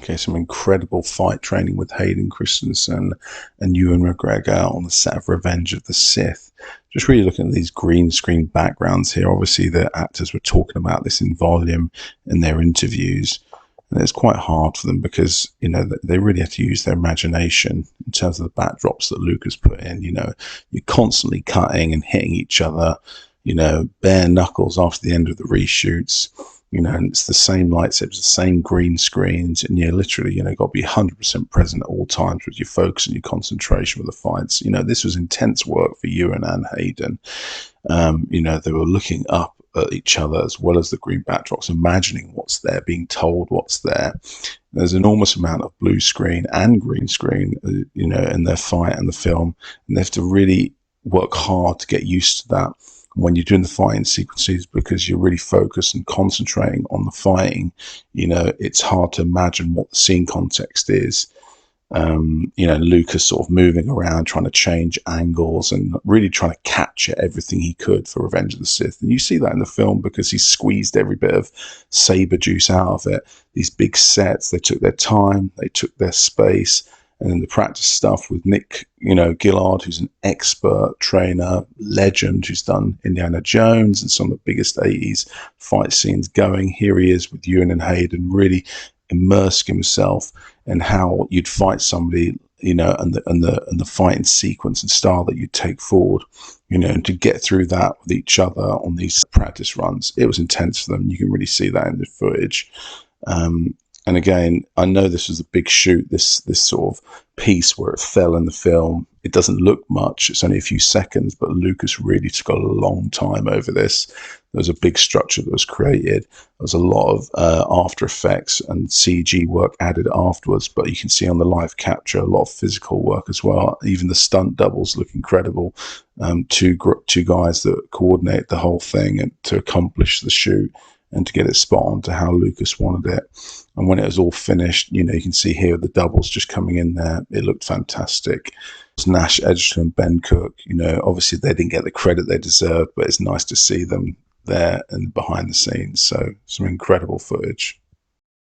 Okay, some incredible fight training with Hayden Christensen and Ewan McGregor on the set of Revenge of the Sith. Just really looking at these green screen backgrounds here. Obviously, the actors were talking about this in volume in their interviews. And it's quite hard for them because, you know, they really have to use their imagination in terms of the backdrops that Lucas put in. You know, you're constantly cutting and hitting each other, you know, bare knuckles after the end of the reshoots. You know, and it's the same lightsabers, the same green screens, and you're literally, you know, got to be 100% present at all times with your focus and your concentration with the fights. You know, this was intense work for Ewan and Hayden. You know, they were looking up at each other as well as the green backdrops, imagining what's there, being told what's there. There's an enormous amount of blue screen and green screen, you know, in their fight and the film, and they have to really work hard to get used to that when you're doing the fighting sequences, because you're really focused and concentrating on the fighting. You know, it's hard to imagine what the scene context is. You know, Lucas sort of moving around, trying to change angles and really trying to capture everything he could for Revenge of the Sith. And you see that in the film because he squeezed every bit of saber juice out of it. These big sets, they took their time, they took their space. And then the practice stuff with Nick, you know, Gillard, who's an expert trainer, legend, who's done Indiana Jones and some of the biggest 80s fight scenes going. Here he is with Ewan and Hayden, really immersing himself in how you'd fight somebody, you know, and the fighting sequence and style that you'd take forward, you know, and to get through that with each other on these practice runs. It was intense for them. You can really see that in the footage. And again, I know this was a big shoot, this sort of piece where it fell in the film. It doesn't look much. It's only a few seconds, but Lucas really took a long time over this. There was a big structure that was created. There was a lot of After Effects and CG work added afterwards, but you can see on the live capture a lot of physical work as well. Even the stunt doubles look incredible. Two guys that coordinate the whole thing and to accomplish the shoot and to get it spot on to how Lucas wanted it. And when it was all finished, you know, you can see here the doubles just coming in there. It looked fantastic. It was Nash Edgerton and Ben Cook. You know, obviously they didn't get the credit they deserved, but it's nice to see them there and behind the scenes. So some incredible footage.